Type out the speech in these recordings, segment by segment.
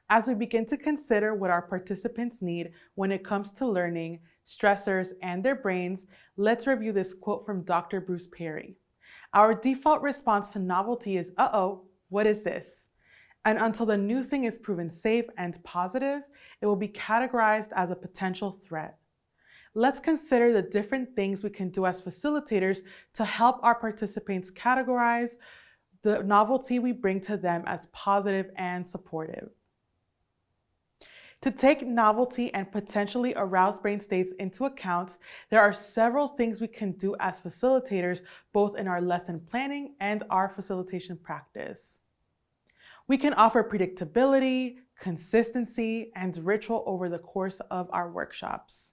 As we begin to consider what our participants need when it comes to learning, stressors, and their brains, let's review this quote from Dr. Bruce Perry. Our default response to novelty is, uh-oh, what is this? And until the new thing is proven safe and positive, it will be categorized as a potential threat. Let's consider the different things we can do as facilitators to help our participants categorize the novelty we bring to them as positive and supportive. To take novelty and potentially aroused brain states into account, there are several things we can do as facilitators, both in our lesson planning and our facilitation practice. We can offer predictability, consistency, and ritual over the course of our workshops.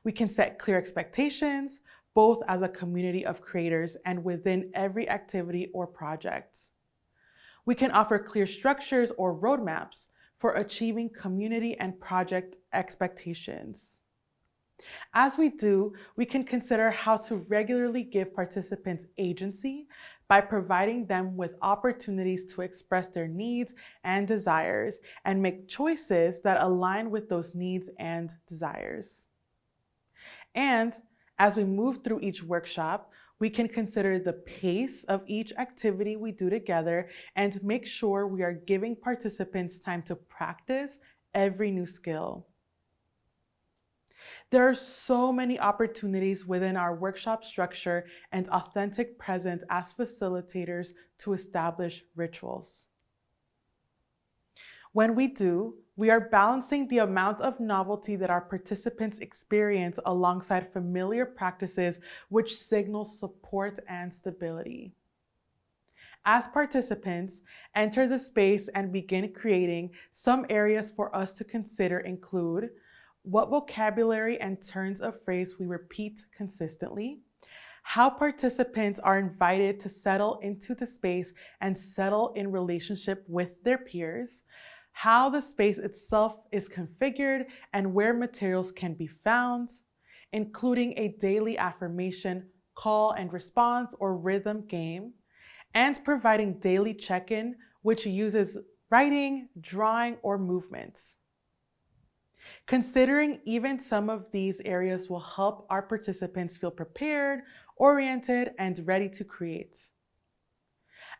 We can set clear expectations, both as a community of creators and within every activity or project. We can offer clear structures or roadmaps for achieving community and project expectations. As we do, we can consider how to regularly give participants agency by providing them with opportunities to express their needs and desires and make choices that align with those needs and desires. And as we move through each workshop, we can consider the pace of each activity we do together and make sure we are giving participants time to practice every new skill. There are so many opportunities within our workshop structure and authentic presence as facilitators to establish rituals. When we do, we are balancing the amount of novelty that our participants experience alongside familiar practices which signal support and stability. As participants enter the space and begin creating, some areas for us to consider include what vocabulary and turns of phrase we repeat consistently, how participants are invited to settle into the space and settle in relationship with their peers, how the space itself is configured and where materials can be found, including a daily affirmation, call and response or rhythm game, and providing daily check-in, which uses writing, drawing, or movements. Considering even some of these areas will help our participants feel prepared, oriented, and ready to create.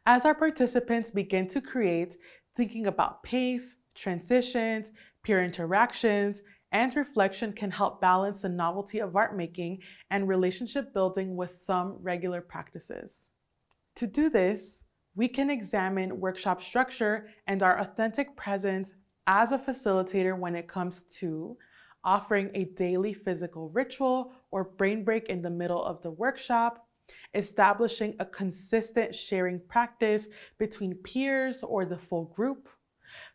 As our participants begin to create, thinking about pace, transitions, peer interactions, and reflection can help balance the novelty of art making and relationship building with some regular practices. To do this, we can examine workshop structure and our authentic presence as a facilitator when it comes to offering a daily physical ritual or brain break in the middle of the workshop, establishing a consistent sharing practice between peers or the full group,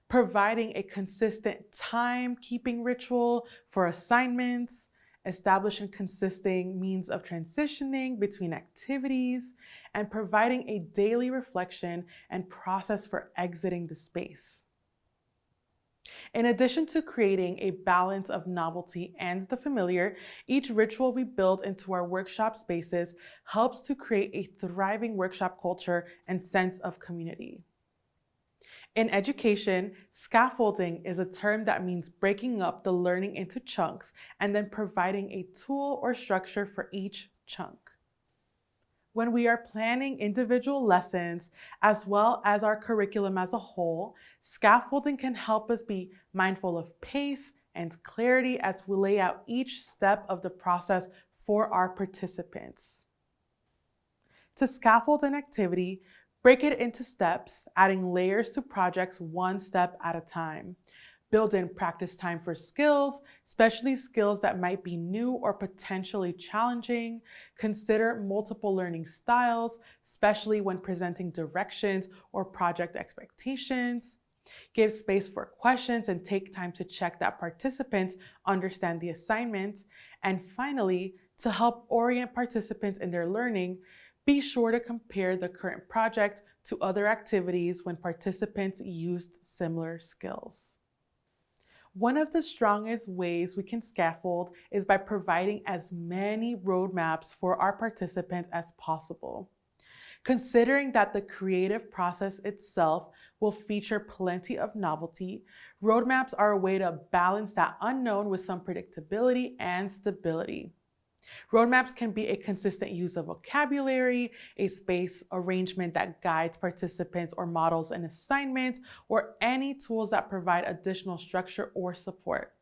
providing a consistent timekeeping ritual for assignments, establishing consistent means of transitioning between activities, and providing a daily reflection and process for exiting the space. In addition to creating a balance of novelty and the familiar, each ritual we build into our workshop spaces helps to create a thriving workshop culture and sense of community. In education, scaffolding is a term that means breaking up the learning into chunks and then providing a tool or structure for each chunk. When we are planning individual lessons, as well as our curriculum as a whole, scaffolding can help us be mindful of pace and clarity as we lay out each step of the process for our participants. To scaffold an activity, break it into steps, adding layers to projects one step at a time. Build in practice time for skills, especially skills that might be new or potentially challenging. Consider multiple learning styles, especially when presenting directions or project expectations. Give space for questions and take time to check that participants understand the assignment. And finally, to help orient participants in their learning, be sure to compare the current project to other activities when participants used similar skills. One of the strongest ways we can scaffold is by providing as many roadmaps for our participants as possible. Considering that the creative process itself will feature plenty of novelty, roadmaps are a way to balance that unknown with some predictability and stability. Roadmaps can be a consistent use of vocabulary, a space arrangement that guides participants or models an assignment, or any tools that provide additional structure or support.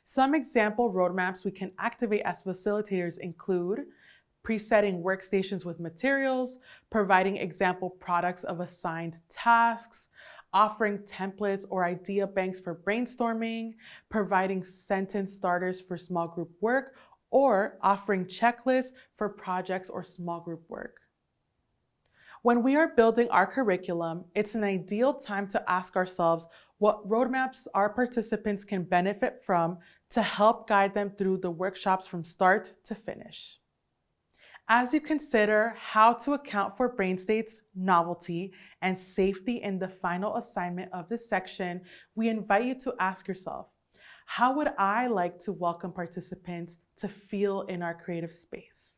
Some example roadmaps we can activate as facilitators include presetting workstations with materials, providing example products of assigned tasks, offering templates or idea banks for brainstorming, providing sentence starters for small group work, or offering checklists for projects or small group work. When we are building our curriculum, it's an ideal time to ask ourselves what roadmaps our participants can benefit from to help guide them through the workshops from start to finish. As you consider how to account for brain states, novelty, and safety in the final assignment of this section, we invite you to ask yourself, how would I like to welcome participants to feel in our creative space?